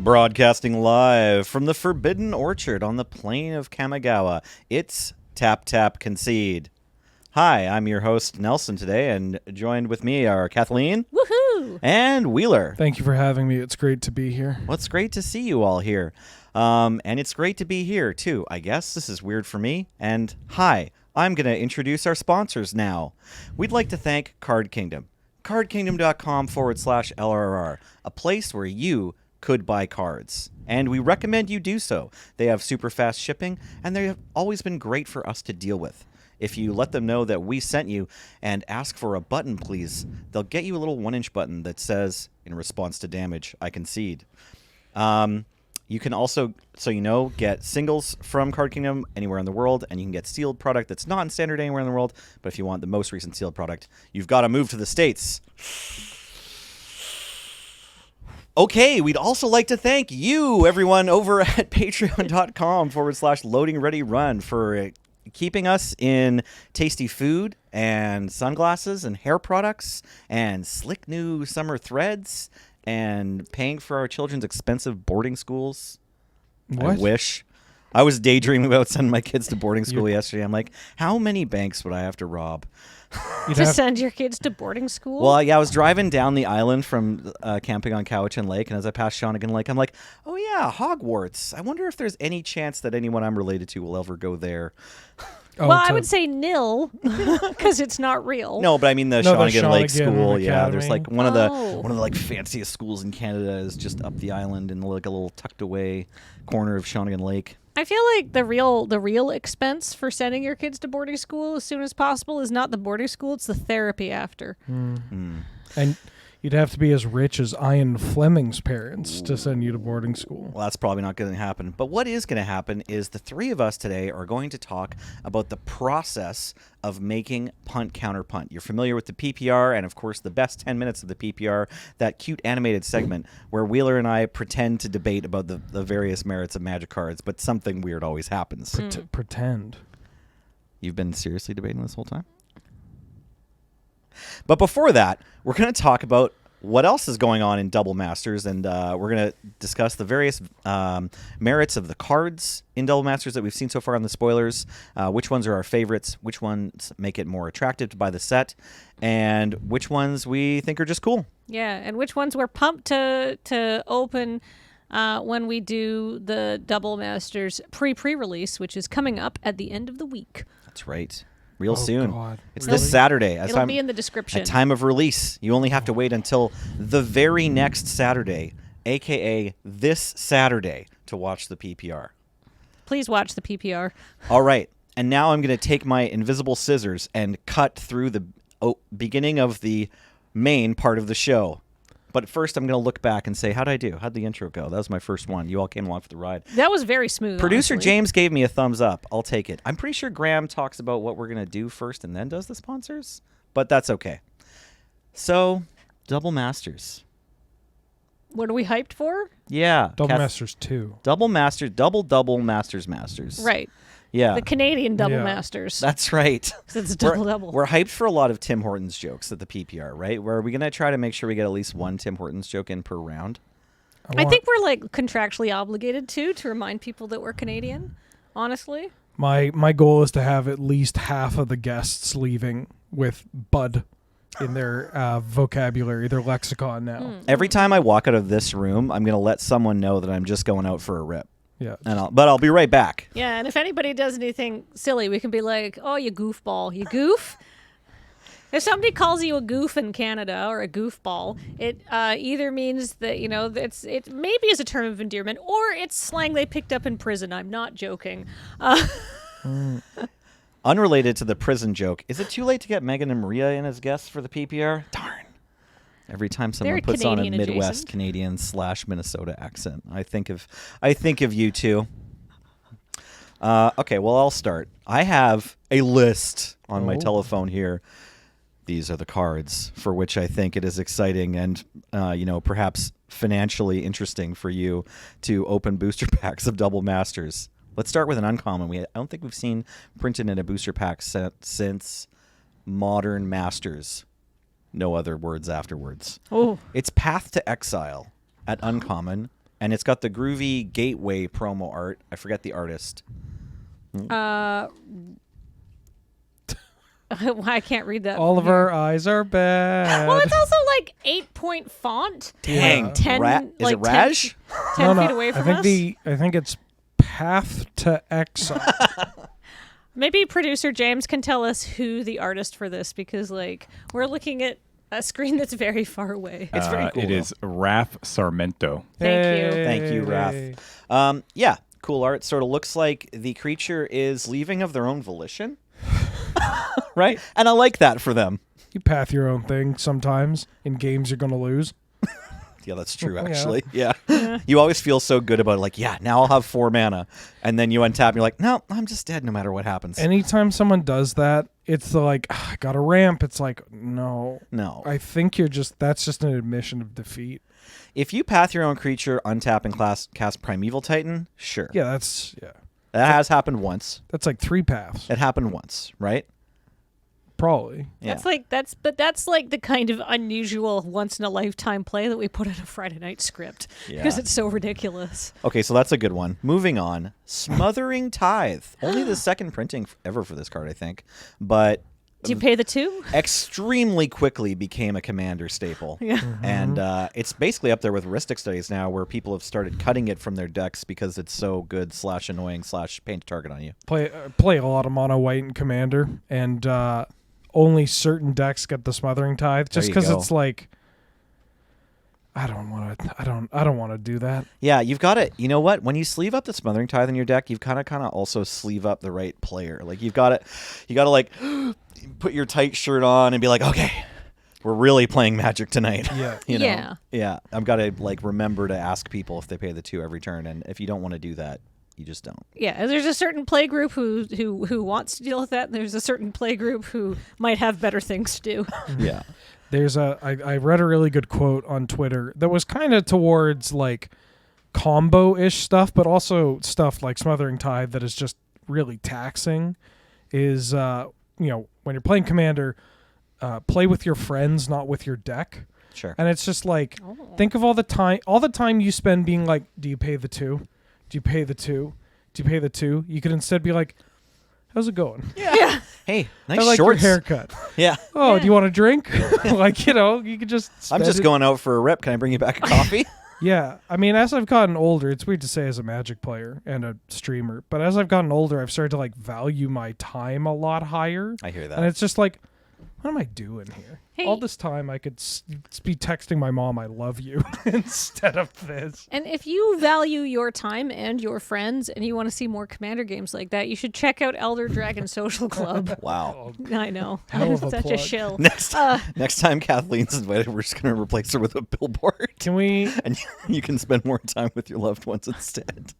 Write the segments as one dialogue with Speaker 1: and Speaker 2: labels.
Speaker 1: Broadcasting live from the Forbidden Orchard on the plain of Kamigawa, it's TapTapConcede. Hi, I'm your host, Nelson, today, and joined with me are Kathleen.
Speaker 2: Woohoo!
Speaker 1: And Wheeler.
Speaker 3: Thank you for having me. It's great to be here.
Speaker 1: Well, it's great to see you all here. And it's great to be here, too. I guess this is weird for me. And hi, I'm going to introduce our sponsors now. We'd like to thank Card Kingdom. CardKingdom.com/LRR, a place where you could buy cards. And we recommend you do so. They have super fast shipping, and they have always been great for us to deal with. If you let them know that we sent you and ask for a button, please, they'll get you a little 1-inch button that says, in response to damage, I concede. You can also, so you know, get singles from Card Kingdom anywhere in the world, and you can get sealed product that's not in standard anywhere in the world. But if you want the most recent sealed product, you've got to move to the States. Okay, we'd also like to thank you, everyone, over at patreon.com/loadingreadyrun for keeping us in tasty food and sunglasses and hair products and slick new summer threads and paying for our children's expensive boarding schools.
Speaker 3: What?
Speaker 1: I wish. I was daydreaming about sending my kids to boarding school yesterday. I'm like, how many banks would I have to rob?
Speaker 2: Send your kids to boarding school?
Speaker 1: Well, yeah, I was driving down the island from camping on Cowichan Lake, and as I passed Shawnigan Lake, I'm like, oh yeah, Hogwarts. I wonder if there's any chance that anyone I'm related to will ever go there.
Speaker 2: I would say nil, because it's not real.
Speaker 1: No, but I mean the Shawnigan Lake School.
Speaker 3: Academy.
Speaker 1: Yeah, there's like one of the like fanciest schools in Canada is just up the island in like a little tucked away corner of Shawnigan Lake.
Speaker 2: I feel like the real expense for sending your kids to boarding school as soon as possible is not the boarding school, it's the therapy after.
Speaker 3: And you'd have to be as rich as Ian Fleming's parents to send you to boarding school.
Speaker 1: Well, that's probably not going to happen. But what is going to happen is the three of us today are going to talk about the process of making Punt, Counterpunt. You're familiar with the PPR and, of course, the best 10 minutes of the PPR, that cute animated segment where Wheeler and I pretend to debate about the various merits of Magic cards, but something weird always happens.
Speaker 3: Pretend.
Speaker 1: You've been seriously debating this whole time? But before that, we're going to talk about what else is going on in Double Masters, and we're going to discuss the various merits of the cards in Double Masters that we've seen so far on the spoilers, which ones are our favorites, which ones make it more attractive to buy the set, and which ones we think are just cool.
Speaker 2: Yeah, and which ones we're pumped to open when we do the Double Masters pre-release, which is coming up at the end of the week.
Speaker 1: That's right. Real soon.
Speaker 3: God.
Speaker 1: It's
Speaker 3: Really?
Speaker 1: this Saturday.
Speaker 2: It'll be in the description.
Speaker 1: At time of release. You only have to wait until the very next Saturday, a.k.a. this Saturday, to watch the PPR.
Speaker 2: Please watch the PPR.
Speaker 1: All right. And now I'm going to take my invisible scissors and cut through the beginning of the main part of the show. But first, I'm going to look back and say, how'd I do? How'd the intro go? That was my first one. You all came along for the ride.
Speaker 2: That was very smooth.
Speaker 1: Producer
Speaker 2: honestly.
Speaker 1: James gave me a thumbs up. I'll take it. I'm pretty sure Graham talks about what we're going to do first and then does the sponsors, but that's okay. So, Double Masters.
Speaker 2: What are we hyped for?
Speaker 1: Yeah.
Speaker 3: Double Masters 2.
Speaker 1: Double Masters.
Speaker 2: Right.
Speaker 1: Yeah.
Speaker 2: The Canadian Double
Speaker 3: Yeah.
Speaker 2: Masters.
Speaker 1: That's right.
Speaker 2: It's double.
Speaker 1: We're hyped for a lot of Tim Hortons jokes at the PPR, right? Where are we going to try to make sure we get at least one Tim Hortons joke in per round?
Speaker 2: I think we're like contractually obligated to remind people that we're Canadian, honestly.
Speaker 3: My goal is to have at least half of the guests leaving with Bud in their vocabulary, their lexicon now.
Speaker 1: Every time I walk out of this room, I'm going to let someone know that I'm just going out for a rip.
Speaker 3: Yeah.
Speaker 1: But I'll be right back.
Speaker 2: Yeah, and if anybody does anything silly, we can be like, oh, you goofball. You goof? If somebody calls you a goof in Canada or a goofball, it either means that, you know, it maybe is a term of endearment or it's slang they picked up in prison. I'm not joking.
Speaker 1: Unrelated to the prison joke, is it too late to get Megan and Maria in as guests for the PPR? Darn. Every time someone puts
Speaker 2: Canadian
Speaker 1: on a Midwest
Speaker 2: adjacent.
Speaker 1: Canadian / Minnesota accent, I think of you two. Okay, well, I'll start. I have a list on my telephone here. These are the cards for which I think it is exciting and, perhaps financially interesting for you to open booster packs of Double Masters. Let's start with an uncommon. I don't think we've seen printed in a booster pack set since Modern Masters. No other words afterwards.
Speaker 2: Oh.
Speaker 1: It's Path to Exile at uncommon, And it's got the groovy Gateway promo art. I forget the artist.
Speaker 2: I can't read that.
Speaker 3: All
Speaker 2: from
Speaker 3: of
Speaker 2: here.
Speaker 3: our eyes are bad.
Speaker 2: Well, it's also like 8-point font.
Speaker 1: Dang.
Speaker 2: Like 10,
Speaker 1: Is
Speaker 2: like
Speaker 1: it Raj?
Speaker 2: 10 feet away from
Speaker 3: I think
Speaker 2: us.
Speaker 3: I think it's Path to Exile.
Speaker 2: Maybe producer James can tell us who the artist for this, because like we're looking at a screen that's very far away.
Speaker 1: It's very cool.
Speaker 4: It is Raf Sarmento.
Speaker 2: Thank you.
Speaker 1: Thank you,
Speaker 3: Hey.
Speaker 1: Raph. Yeah, cool art. Sort of looks like the creature is leaving of their own volition. Right? And I like that for them.
Speaker 3: You path your own thing sometimes. In games you're going to lose.
Speaker 1: Yeah, that's true,
Speaker 3: Yeah.
Speaker 1: actually. Yeah. You always feel so good about it, like, yeah, now I'll have 4 mana. And then you untap and you're like, no, I'm just dead no matter what happens.
Speaker 3: Anytime someone does that, it's the like, I got a ramp. It's like, no.
Speaker 1: No.
Speaker 3: I think that's just an admission of defeat.
Speaker 1: If you path your own creature, untap and cast Primeval Titan, sure.
Speaker 3: Yeah,
Speaker 1: That has happened once.
Speaker 3: that's like 3 paths.
Speaker 1: It happened once, right?
Speaker 3: Probably.
Speaker 1: Yeah.
Speaker 2: That's like the kind of unusual once in a lifetime play that we put in a Friday night script because
Speaker 1: Yeah.
Speaker 2: it's so ridiculous.
Speaker 1: Okay, so that's a good one. Moving on. Smothering Tithe. Only the second printing ever for this card, I think. But
Speaker 2: Do you pay the 2?
Speaker 1: extremely quickly became a commander staple.
Speaker 2: Yeah.
Speaker 1: And it's basically up there with Ristic Studies now, where people have started cutting it from their decks because it's so good / annoying / paint a target on you.
Speaker 3: Play a lot of mono white and commander, and only certain decks get the Smothering Tithe, just
Speaker 1: There you
Speaker 3: because
Speaker 1: go.
Speaker 3: it's like, I don't want to do that.
Speaker 1: Yeah, you've got it. You know what? When you sleeve up the Smothering Tithe in your deck, you've kind of also sleeve up the right player. Like you got to like put your tight shirt on and be like, okay, we're really playing Magic tonight.
Speaker 3: Yeah.
Speaker 1: You know?
Speaker 2: Yeah.
Speaker 1: Yeah. I've got to like remember to ask people if they pay the 2 every turn, and if you don't want to do that, you just don't.
Speaker 2: Yeah, there's a certain play group who wants to deal with that, and there's a certain play group who might have better things to do.
Speaker 1: Yeah.
Speaker 3: I read a really good quote on Twitter that was kind of towards like combo-ish stuff, but also stuff like Smothering Tithe that is just really taxing. Is when you're playing Commander, play with your friends, not with your deck.
Speaker 1: Sure.
Speaker 3: And it's just like, think of all the time you spend being like, do you pay the 2? Do you pay the 2? Do you pay the 2? You could instead be like, how's it going?
Speaker 2: Yeah.
Speaker 1: Hey, nice
Speaker 3: I like
Speaker 1: shorts.
Speaker 3: your haircut.
Speaker 1: Yeah.
Speaker 3: Oh,
Speaker 2: Yeah.
Speaker 3: do you want a drink? Like, you could just
Speaker 1: I'm
Speaker 3: spend
Speaker 1: just
Speaker 3: it.
Speaker 1: going out for a rip. Can I bring you back a coffee?
Speaker 3: Yeah. I mean, as I've gotten older, it's weird to say as a Magic player and a streamer, but as I've gotten older, I've started to like value my time a lot higher.
Speaker 1: I hear that.
Speaker 3: And it's just like, what am I doing here?
Speaker 2: Hey.
Speaker 3: All this time I could be texting my mom, I love you, instead of this.
Speaker 2: And if you value your time and your friends and you want to see more Commander games like that, you should check out Elder Dragon Social Club.
Speaker 1: Wow.
Speaker 2: I know.
Speaker 3: Hell of a
Speaker 2: Such
Speaker 3: plug.
Speaker 2: a shill.
Speaker 1: Next time Kathleen's invited, we're just going to replace her with a billboard.
Speaker 3: Can we?
Speaker 1: And you can spend more time with your loved ones instead.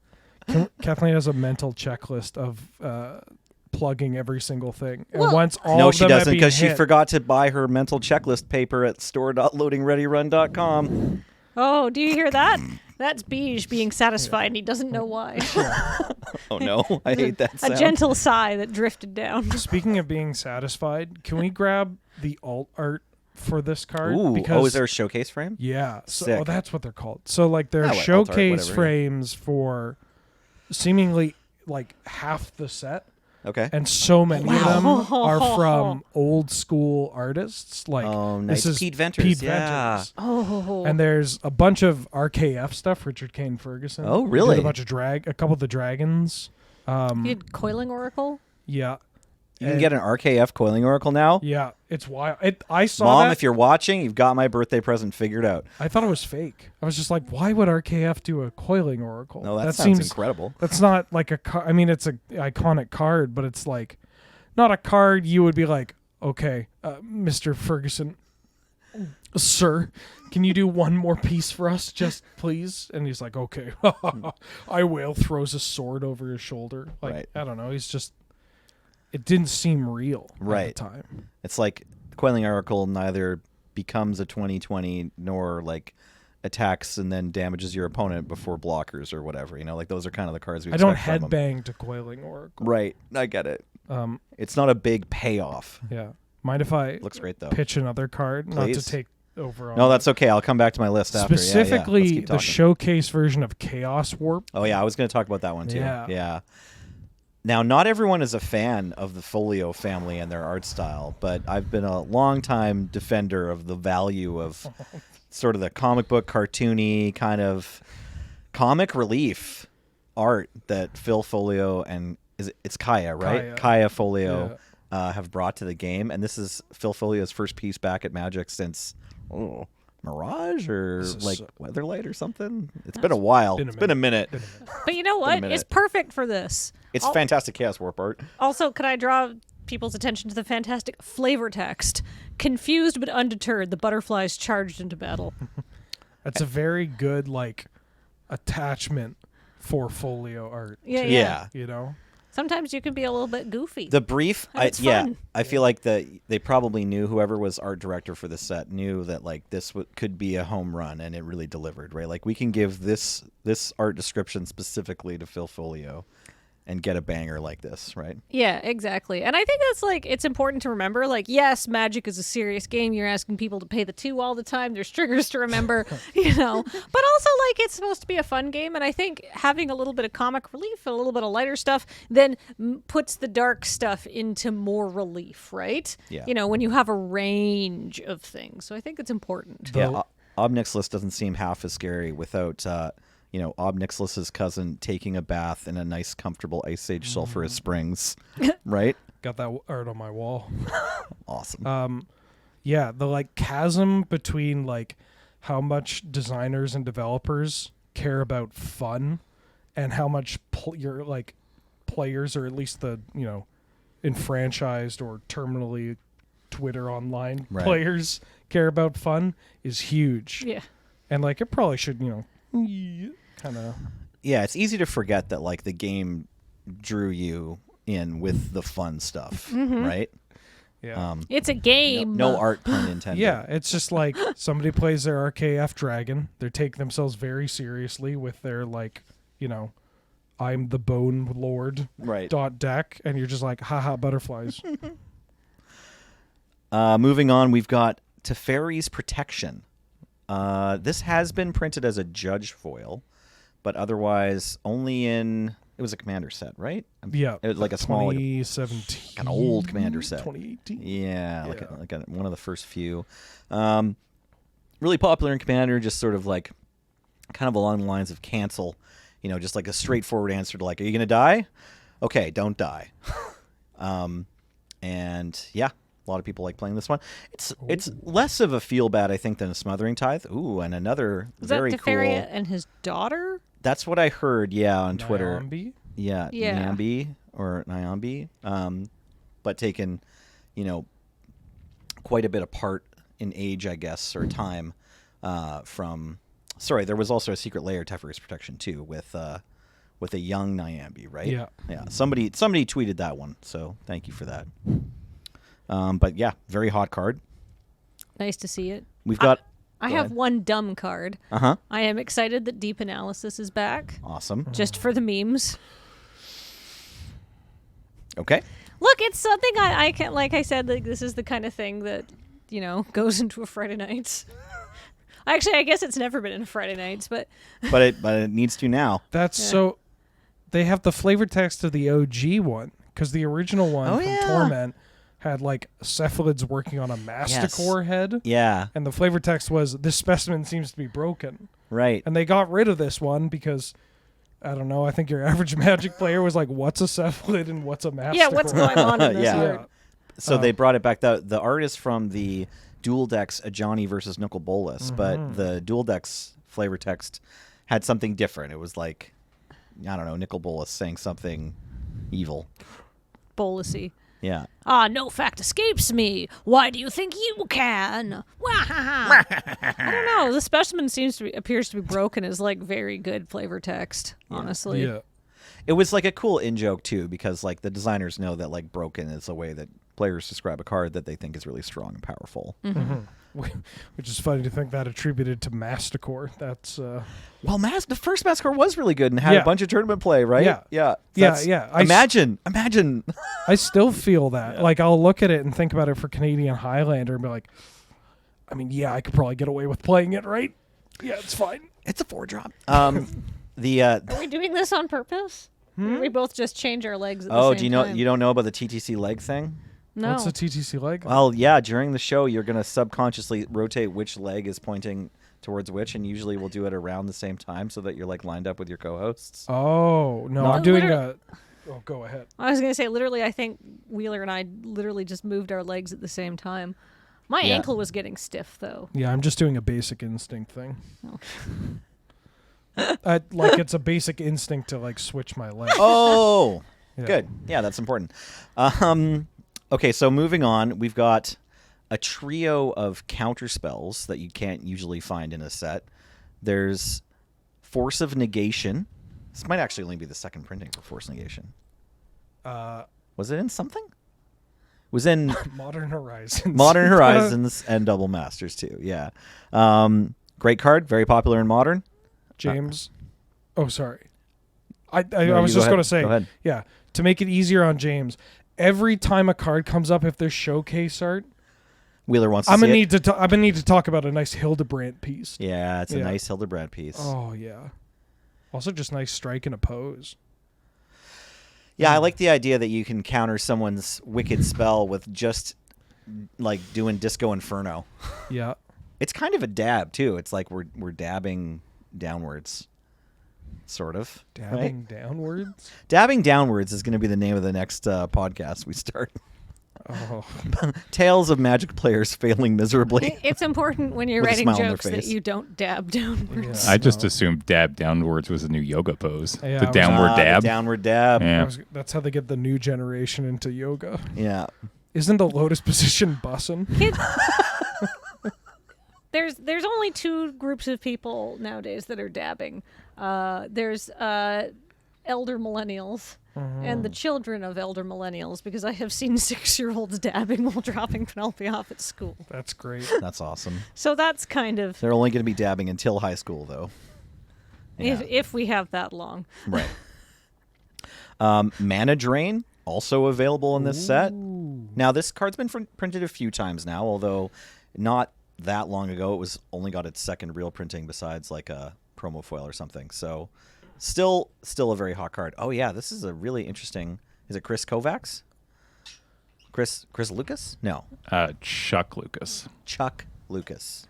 Speaker 3: Kathleen has a mental checklist of plugging every single thing, and
Speaker 2: Well-
Speaker 3: once all
Speaker 1: No,
Speaker 3: of
Speaker 1: she
Speaker 3: them have
Speaker 1: doesn't,
Speaker 3: been
Speaker 1: because she
Speaker 3: hit-
Speaker 1: forgot to buy her mental checklist paper at store.loadingreadyrun.com.
Speaker 2: Oh, do you hear that? That's Beige being satisfied, and he doesn't know why.
Speaker 1: Oh, no. I hate that
Speaker 2: A
Speaker 1: sound.
Speaker 2: gentle sigh that drifted down.
Speaker 3: Speaking of being satisfied, can we grab the alt art for this card?
Speaker 1: Ooh.
Speaker 3: Because
Speaker 1: Is there a showcase frame?
Speaker 3: yeah, so
Speaker 1: Sick.
Speaker 3: that's what they're called. So like they're
Speaker 1: Yeah, alt art,
Speaker 3: showcase
Speaker 1: whatever, yeah.
Speaker 3: frames for seemingly like half the set.
Speaker 1: Okay.
Speaker 3: And so many of them
Speaker 2: Wow.
Speaker 3: are from old school artists. Like
Speaker 1: Oh, nice.
Speaker 3: this is
Speaker 1: Pete Venters,
Speaker 3: Pete
Speaker 1: yeah.
Speaker 3: Venters.
Speaker 2: Oh.
Speaker 3: And there's a bunch of RKF stuff. Richard Kane Ferguson.
Speaker 1: Oh,
Speaker 3: He did
Speaker 1: really?
Speaker 3: a bunch of a couple of the dragons.
Speaker 2: You did Coiling Oracle?
Speaker 3: Yeah,
Speaker 1: You can get an RKF Coiling Oracle now.
Speaker 3: yeah. It's wild. I saw
Speaker 1: Mom,
Speaker 3: that.
Speaker 1: if you're watching, you've got my birthday present figured out.
Speaker 3: I thought it was fake. I was just like, why would RKF do a Coiling Oracle?
Speaker 1: No, that
Speaker 3: seems
Speaker 1: sounds incredible.
Speaker 3: That's not like a I mean, it's a iconic card, but it's like not a card you would be like, okay, Mr. Ferguson, sir, can you do one more piece for us, just please? And he's like, okay, I will. Throws a sword over his shoulder. Like,
Speaker 1: Right.
Speaker 3: I don't know. He's just, it didn't seem real at
Speaker 1: Right.
Speaker 3: the time.
Speaker 1: It's like Coiling Oracle neither becomes a 2020 nor like attacks and then damages your opponent before blockers or whatever. You know, like those are kind of the cards we
Speaker 3: I don't
Speaker 1: expect from 'em.
Speaker 3: headbang to Coiling Oracle.
Speaker 1: Right. I get it.
Speaker 3: Um,
Speaker 1: It's not a big payoff.
Speaker 3: yeah. Mind if I
Speaker 1: Looks great though.
Speaker 3: pitch another card? Not
Speaker 1: Please.
Speaker 3: to take over on
Speaker 1: No, that's okay. I'll come back to my list after.
Speaker 3: specifically
Speaker 1: Let's keep
Speaker 3: the
Speaker 1: talking.
Speaker 3: showcase version of Chaos Warp.
Speaker 1: Oh yeah, I was going to talk about that one too.
Speaker 3: Yeah.
Speaker 1: Now, not everyone is a fan of the Folio family and their art style, but I've been a long-time defender of the value of sort of the comic book, cartoony kind of comic relief art that Phil Folio and it's Kaya, right? Kaya Folio have brought to the game, and this is Phil Folio's first piece back at Magic since Mirage or like Weatherlight or something. It's been a while. It's been a minute.
Speaker 2: But you know what? It's perfect for this.
Speaker 1: It's fantastic Chaos Warp art.
Speaker 2: Also, could I draw people's attention to the fantastic flavor text? Confused but undeterred, the butterflies charged into battle.
Speaker 3: That's a very good like attachment for Folio art.
Speaker 2: Yeah.
Speaker 3: You know?
Speaker 2: Sometimes you can be a little bit goofy.
Speaker 1: The brief,
Speaker 2: it's fun.
Speaker 1: I feel like they probably knew, whoever was art director for the set knew that like this could be a home run, and it really delivered, right? Like we can give this art description specifically to Phil Folio and get a banger like this, right?
Speaker 2: Yeah, exactly. And I think that's like, it's important to remember, like, yes, Magic is a serious game. You're asking people to pay the 2 all the time. There's triggers to remember, you know. But also, like, it's supposed to be a fun game. And I think having a little bit of comic relief, a little bit of lighter stuff, then puts the dark stuff into more relief, right?
Speaker 1: Yeah.
Speaker 2: You know, when you have a range of things. So I think it's important.
Speaker 1: Yeah, Obnixilis doesn't seem half as scary without Obnixilis's cousin taking a bath in a nice, comfortable Ice Age sulfurous springs, right?
Speaker 3: Got that art on my wall.
Speaker 1: Awesome.
Speaker 3: Yeah, the like chasm between like how much designers and developers care about fun and how much your like players, or at least the, you know, enfranchised or terminally Twitter online players care about fun is huge.
Speaker 2: Yeah.
Speaker 3: And like it probably should, you know, kind of.
Speaker 1: Yeah, it's easy to forget that like the game drew you in with the fun stuff, right?
Speaker 3: Yeah.
Speaker 2: It's a game.
Speaker 1: No art pun intended.
Speaker 3: Yeah, it's just like somebody plays their RKF Dragon. They take themselves very seriously with their like, you know, I'm the Bone Lord .deck, and you're just like, haha, butterflies.
Speaker 1: Moving on, we've got Teferi's Protection. This has been printed as a judge foil, but otherwise only in... It was a commander set, right?
Speaker 3: Yeah.
Speaker 1: It was like a small...
Speaker 3: 2017.
Speaker 1: An old commander set.
Speaker 3: 2018.
Speaker 1: Yeah, like one of the first few. Really popular in Commander, just sort of like kind of along the lines of cancel, you know, just like a straightforward answer to like, are you going to die? Okay, don't die. And yeah, a lot of people like playing this one. It's less of a feel bad, I think, than a Smothering Tithe. Ooh, and another very
Speaker 2: that
Speaker 1: cool.
Speaker 2: Teferi and his daughter?
Speaker 1: That's what I heard, on Twitter.
Speaker 3: Nyambi?
Speaker 1: Yeah, Nyambi or Nyambi. But taken, you know, quite a bit apart in age, I guess, or time from... Sorry, there was also a Secret Lair Teferi's Protection, too, with a young Nyambi, right?
Speaker 3: Yeah.
Speaker 1: Yeah, somebody tweeted that one, so thank you for that. But yeah, very hot card.
Speaker 2: Nice to see it.
Speaker 1: We've got...
Speaker 2: I have one dumb card.
Speaker 1: Uh-huh.
Speaker 2: I am excited that Deep Analysis is back.
Speaker 1: Awesome.
Speaker 2: Just for the memes.
Speaker 1: Okay.
Speaker 2: Look, it's something I can, like I said, like, this is the kind of thing that, you know, goes into a Friday nights. Actually, I guess it's never been in a Friday nights, but
Speaker 1: it needs to now.
Speaker 3: That's so... They have the flavor text of the OG one, because the original one from Torment had like cephalids working on a Masticore head.
Speaker 1: Yeah.
Speaker 3: And the flavor text was, this specimen seems to be broken.
Speaker 1: Right.
Speaker 3: And they got rid of this one because, I don't know, I think your average Magic player was like, what's a cephalid and what's a Masticore?
Speaker 2: yeah, what's going on in this art?
Speaker 1: So they brought it back. The art is from the Dual Decks Ajani versus Nicol Bolas, but the Dual Decks flavor text had something different. It was like, I don't know, Nicol Bolas saying something evil.
Speaker 2: Bolusy.
Speaker 1: Yeah.
Speaker 2: No fact escapes me. Why do you think you can? I don't know. The specimen appears to be broken is like very good flavor text, honestly.
Speaker 3: Yeah.
Speaker 1: It was like a cool in-joke, too, because like the designers know that like broken is a way that players describe a card that they think is really strong and powerful.
Speaker 3: Which is funny to think that attributed to Masticore. That's
Speaker 1: well, the first Masticore was really good and had a bunch of tournament play, right? Yeah. Imagine.
Speaker 3: I still feel that. Like, I'll look at it and think about it for Canadian Highlander and be like, I mean, yeah, I could probably get away with playing it, right? Yeah, it's fine.
Speaker 1: It's a 4-drop.
Speaker 2: Are we doing this on purpose? We both just change our legs at the same
Speaker 1: do you know
Speaker 2: time.
Speaker 1: you don't know about the TTC leg thing?
Speaker 2: No.
Speaker 3: What's the TTC leg?
Speaker 1: Well, yeah, during the show, you're going to subconsciously rotate which leg is pointing towards which, and usually we'll do it around the same time so that you're like lined up with your co-hosts.
Speaker 3: Oh, no,
Speaker 1: Not
Speaker 3: I'm doing
Speaker 2: literally-
Speaker 3: Oh, go ahead.
Speaker 2: I was going to say, literally, I think Wheeler and I literally just moved our legs at the same time. My
Speaker 1: Yeah.
Speaker 2: ankle was getting stiff, though.
Speaker 3: Yeah, I'm just doing a basic instinct thing.
Speaker 2: Oh.
Speaker 3: Like it's a basic instinct to like switch my leg.
Speaker 1: Oh,
Speaker 3: Yeah.
Speaker 1: good. Yeah, that's important. Okay, so moving on, we've got a trio of counter spells that you can't usually find in a set. There's Force of Negation. This might actually only be the second printing for Force Negation. Was it in something? It was in
Speaker 3: Modern Horizons.
Speaker 1: Modern Horizons and Double Masters too. Yeah. Great card, very popular in Modern.
Speaker 3: James. Oh, sorry. I
Speaker 1: No,
Speaker 3: was
Speaker 1: you go
Speaker 3: just going to
Speaker 1: ahead.
Speaker 3: say,
Speaker 1: Go ahead.
Speaker 3: yeah, to make it easier on James, every time a card comes up, if there's showcase art,
Speaker 1: Wheeler wants to
Speaker 3: I'm
Speaker 1: see
Speaker 3: gonna
Speaker 1: it.
Speaker 3: I'm gonna need to talk about a nice Hildebrandt piece.
Speaker 1: Yeah, it's a
Speaker 3: Yeah.
Speaker 1: nice Hildebrand piece.
Speaker 3: Oh yeah. Also, just nice strike and oppose.
Speaker 1: Yeah, I like the idea that you can counter someone's wicked spell with just like doing Disco Inferno.
Speaker 3: Yeah.
Speaker 1: It's kind of a dab too. It's like we're dabbing downwards, sort of. right?
Speaker 3: Dabbing downwards.
Speaker 1: Dabbing downwards is going to be the name of the next podcast we start.
Speaker 3: Oh.
Speaker 1: Tales of Magic players failing miserably.
Speaker 2: It's important when you're
Speaker 1: With a
Speaker 2: writing
Speaker 1: smile on their
Speaker 2: jokes that
Speaker 1: face.
Speaker 2: you don't dab downwards.
Speaker 3: Yeah.
Speaker 4: I just
Speaker 3: No.
Speaker 4: assumed dab downwards was a new yoga pose.
Speaker 3: Yeah, I
Speaker 4: the
Speaker 3: was-
Speaker 4: downward
Speaker 1: The
Speaker 4: dab.
Speaker 1: downward dab.
Speaker 4: Yeah.
Speaker 3: That's how they get the new generation into yoga.
Speaker 1: Yeah.
Speaker 3: Isn't the lotus position bussin'?
Speaker 2: Kid- there's only two groups of people nowadays that are dabbing. There's elder millennials and the children of elder millennials, because I have seen 6-year-olds dabbing while dropping Penelope off at school.
Speaker 3: That's great.
Speaker 1: That's awesome.
Speaker 2: So that's kind of
Speaker 1: They're only going to be dabbing until high school, though. Yeah.
Speaker 2: if we have that long.
Speaker 1: Right. Mana Drain, also available in this set. Now, this card's been printed a few times now, although not that long ago. It was only got its second real printing besides like a promo foil or something. So still a very hot card. Oh, yeah, this is a really interesting... Is it Chris Kovacs? Chris Lucas? No.
Speaker 4: Chuck Lucas.
Speaker 1: Chuck Lucas.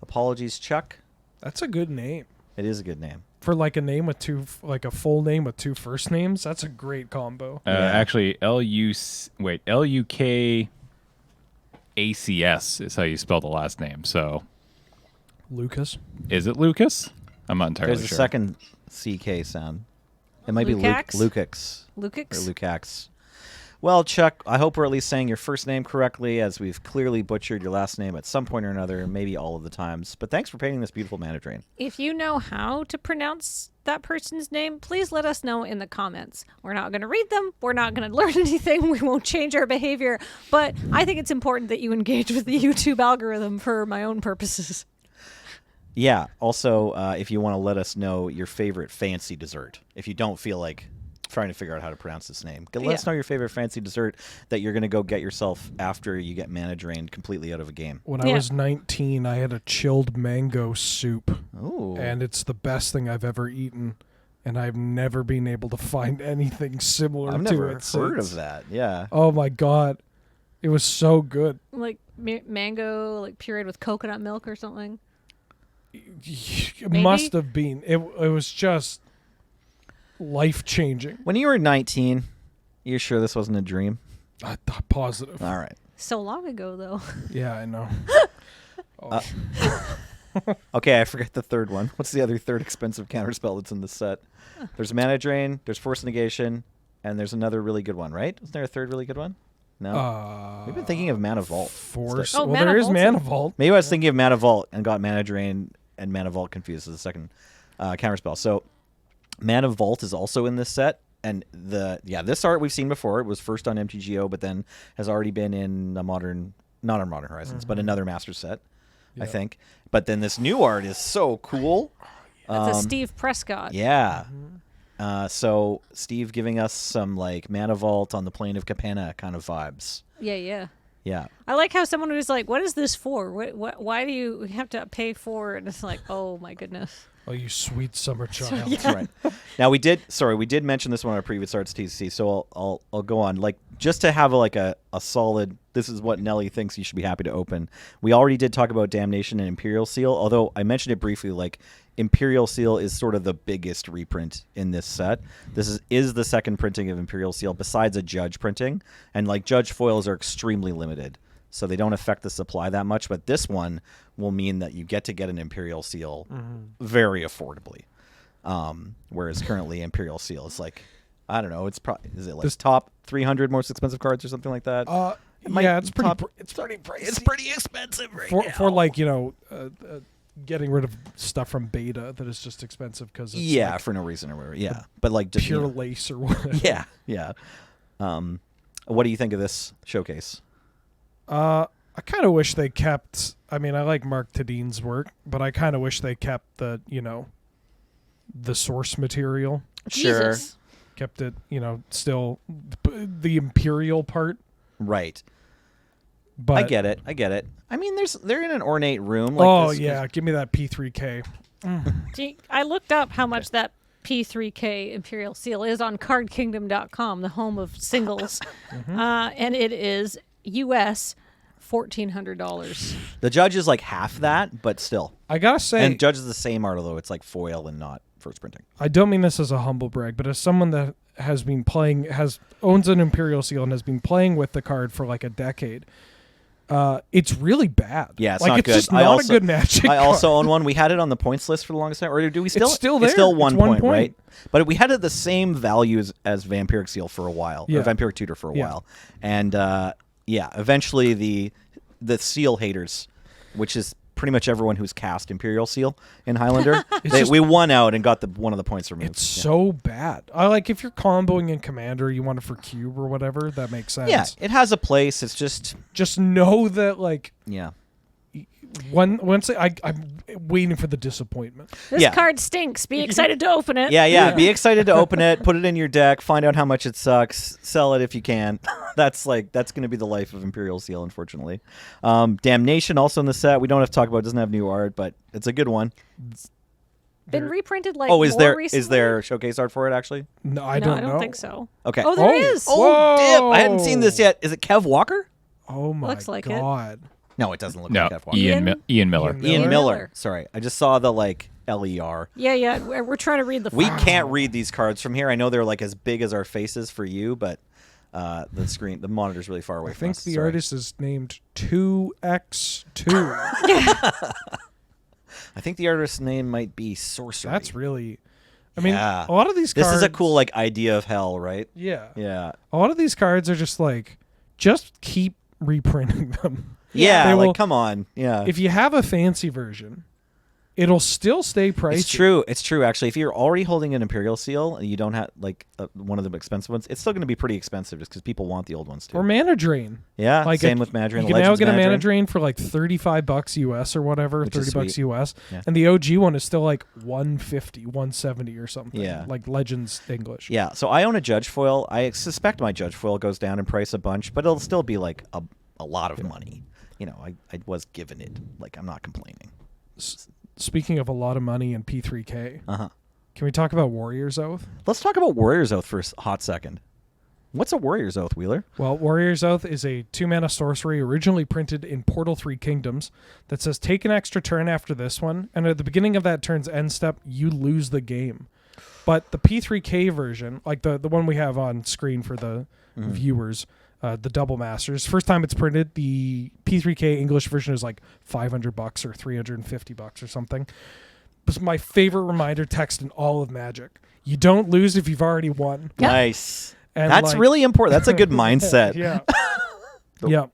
Speaker 1: Apologies, Chuck.
Speaker 3: That's a good name.
Speaker 1: It is a good name.
Speaker 3: For like a name with two, like a full name with two first names, that's a great combo.
Speaker 1: Yeah.
Speaker 4: Actually, LUKACS is how you spell the last name. So,
Speaker 3: Lucas.
Speaker 4: is it Lucas? I'm not entirely
Speaker 1: There's a
Speaker 4: sure.
Speaker 1: second CK sound. It might
Speaker 2: Lukacs?
Speaker 1: be Lukacs. Or
Speaker 2: Lukacs?
Speaker 1: Lukacs. Well, Chuck, I hope we're at least saying your first name correctly, as we've clearly butchered your last name at some point or another, maybe all of the times. But thanks for painting this beautiful Mana Drain.
Speaker 2: If you know how to pronounce that person's name, please let us know in the comments. We're not going to read them. We're not going to learn anything. We won't change our behavior. But I think it's important that you engage with the YouTube algorithm for my own purposes.
Speaker 1: Yeah, also, if you want to let us know your favorite fancy dessert, if you don't feel like trying to figure out how to pronounce this name, let us know your favorite fancy dessert that you're going to go get yourself after you get Mana drained completely out of a game.
Speaker 3: When I was 19, I had a chilled mango soup,
Speaker 1: Ooh.
Speaker 3: and it's the best thing I've ever eaten. And I've never been able to find anything similar
Speaker 1: I've
Speaker 3: to
Speaker 1: never
Speaker 3: it
Speaker 1: heard
Speaker 3: since.
Speaker 1: of that. Yeah.
Speaker 3: Oh my god, it was so good.
Speaker 2: Like mango, like pureed with coconut milk or something.
Speaker 3: It
Speaker 2: Maybe?
Speaker 3: must have been. It was just life changing.
Speaker 1: When you were 19, you're sure this wasn't a dream?
Speaker 3: Positive.
Speaker 1: All right.
Speaker 2: So long ago, though.
Speaker 3: Yeah, I know.
Speaker 1: Okay, I forgot the third one. What's the other third expensive counterspell that's in this set? There's Mana Drain, there's Force Negation, and there's another really good one, right? Isn't there a third really good one? No? We've been thinking of Mana Vault.
Speaker 3: Force.
Speaker 2: Oh,
Speaker 3: well,
Speaker 2: Mana
Speaker 3: there is
Speaker 2: Vault's
Speaker 3: Mana
Speaker 2: in-
Speaker 3: Vault.
Speaker 1: Maybe I was thinking of Mana Vault and got Mana Drain and Mana Vault confused as the second counterspell. So Mana Vault is also in this set. And this art we've seen before. It was first on MTGO, but then has already been in a modern, not on Modern Horizons, but another Master set, I think. But then this new art is so cool.
Speaker 2: That's a Steve Prescott.
Speaker 1: Yeah. So Steve giving us some like Mana Vault on the plane of Capenna kind of vibes.
Speaker 2: Yeah.
Speaker 1: Yeah.
Speaker 2: I like how someone was like, "What is this for? Why do you have to pay for it?" And it's like, "Oh my goodness."
Speaker 3: Oh, you sweet summer child.
Speaker 1: That's right. Now we did mention this one on our previous Arts TTC, so I'll go on. Like, just to have a solid, this is what Nelly thinks you should be happy to open. We already did talk about Damnation and Imperial Seal, although I mentioned it briefly. Like, Imperial Seal is sort of the biggest reprint in this set. This is the second printing of Imperial Seal besides a Judge printing, and like Judge foils are extremely limited, so they don't affect the supply that much. But this one will mean that you get an Imperial Seal very affordably, whereas currently Imperial Seal is like, I don't know, it's probably, is it like top 300 most expensive cards or something like that?
Speaker 3: Yeah, it's pretty.
Speaker 1: It's pretty expensive now.
Speaker 3: For like getting rid of stuff from beta that is just expensive because it's like
Speaker 1: for no reason or whatever. Yeah, but like just
Speaker 3: pure lace or whatever.
Speaker 1: Yeah. What do you think of this showcase?
Speaker 3: I kind of wish they kept. I mean, I like Mark Tadin's work, but I kind of wish they kept the source material.
Speaker 1: Sure.
Speaker 2: Jesus.
Speaker 3: Kept it, still the Imperial part.
Speaker 1: Right.
Speaker 3: But
Speaker 1: I get it. I mean, they're in an ornate room. Like this.
Speaker 3: Give me that P3K.
Speaker 2: Gee, I looked up how much that P3K Imperial Seal is on CardKingdom.com, the home of singles, and it is US $1,400.
Speaker 1: The Judge is like half that, but still.
Speaker 3: I gotta say,
Speaker 1: And Judge is the same art, although it's like foil and not first printing.
Speaker 3: I don't mean this as a humble brag, but as someone that has been owns an Imperial Seal and has been playing with the card for like a decade, it's really bad.
Speaker 1: Yeah, it's
Speaker 3: like
Speaker 1: not
Speaker 3: it's
Speaker 1: good.
Speaker 3: just not a good Magic
Speaker 1: I also
Speaker 3: card.
Speaker 1: own one. We had it on the points list for the longest time. Or do we still?
Speaker 3: It's still there.
Speaker 1: It's still one
Speaker 3: It's 1
Speaker 1: point,
Speaker 3: point.
Speaker 1: right? But we had it the same values as Vampiric Seal for a while.
Speaker 3: Yeah.
Speaker 1: Or Vampiric Tutor for a
Speaker 3: Yeah.
Speaker 1: while. And eventually the Seal haters, which is pretty much everyone who's cast Imperial Seal in Highlander, we won out and got one of the points removed.
Speaker 3: It's so bad. I like if you're comboing in Commander, you want it for cube or whatever. That makes sense.
Speaker 1: Yeah, it has a place. It's just
Speaker 3: know that like
Speaker 1: yeah.
Speaker 3: once I'm waiting for the disappointment.
Speaker 2: This card stinks. Be excited to open it.
Speaker 1: Yeah. Be excited to open it, put it in your deck, find out how much it sucks, sell it if you can. That's going to be the life of Imperial Seal, unfortunately. Damnation also in the set. We don't have to talk about. It doesn't have new art, but it's a good one.
Speaker 2: Been reprinted like
Speaker 1: Is
Speaker 2: more
Speaker 1: there
Speaker 2: recently?
Speaker 1: is there showcase art for it actually?
Speaker 3: No, I don't know.
Speaker 2: think so.
Speaker 1: Okay.
Speaker 2: Oh, there is.
Speaker 1: Oh, damn! I hadn't
Speaker 3: Whoa.
Speaker 1: seen this yet. Is it Kev Walker?
Speaker 3: Oh my
Speaker 2: Looks like it.
Speaker 3: god.
Speaker 1: No, it doesn't look
Speaker 4: No,
Speaker 1: like Kev Walker.
Speaker 4: Ian Miller.
Speaker 3: Ian
Speaker 1: Ian
Speaker 2: Miller.
Speaker 1: Miller. Sorry, I just saw the LER.
Speaker 2: Yeah. We're trying to read the.
Speaker 1: We
Speaker 2: font.
Speaker 1: can't read these cards from here. I know they're like as big as our faces for you, but the monitor's really far away
Speaker 3: I
Speaker 1: from
Speaker 3: think
Speaker 1: us.
Speaker 3: the
Speaker 1: Sorry.
Speaker 3: artist is named 2x2.
Speaker 1: I think the artist's name might be Sorcery.
Speaker 3: That's really. I mean,
Speaker 1: Yeah.
Speaker 3: a lot of these cards.
Speaker 1: This is a cool idea of hell, right?
Speaker 3: Yeah.
Speaker 1: Yeah.
Speaker 3: A lot of these cards are just just keep reprinting them.
Speaker 1: Yeah,
Speaker 3: They
Speaker 1: like
Speaker 3: will-
Speaker 1: come on. Yeah.
Speaker 3: If you have a fancy version, it'll still stay pricey.
Speaker 1: It's true actually. If you're already holding an Imperial Seal and you don't have one of the expensive ones, it's still going to be pretty expensive just because people want the old ones too.
Speaker 3: Or Mana Drain.
Speaker 1: Yeah, same with Mana Drain.
Speaker 3: You can now
Speaker 1: Legends
Speaker 3: get a Mana
Speaker 1: Drain.
Speaker 3: Drain for like $35 US or whatever,
Speaker 1: Which is
Speaker 3: $30
Speaker 1: sweet.
Speaker 3: US.
Speaker 1: Yeah.
Speaker 3: And the OG one is still like 150, 170 or something.
Speaker 1: Yeah.
Speaker 3: Like Legends English.
Speaker 1: Yeah, so I own a Judge foil. I suspect my Judge foil goes down in price a bunch, but it'll still be like a lot of money. You know, I was given it. Like, I'm not complaining.
Speaker 3: Speaking of a lot of money in P3K,
Speaker 1: Uh-huh.
Speaker 3: can we talk about Warrior's Oath?
Speaker 1: Let's talk about Warrior's Oath for a hot second. What's a Warrior's Oath, Wheeler?
Speaker 3: Well, Warrior's Oath is a 2-mana sorcery originally printed in Portal 3 Kingdoms that says take an extra turn after this one, and at the beginning of that turn's end step, you lose the game. But the P3K version, like the one we have on screen for the viewers, the Double Masters, first time it's printed, the P3K English version is like $500 or $350 or something. It's my favorite reminder text in all of Magic. You don't lose if you've already won.
Speaker 2: Yep.
Speaker 1: Nice.
Speaker 3: And
Speaker 1: That's
Speaker 3: like-
Speaker 1: really important. That's a good mindset.
Speaker 3: Yeah. Yeah.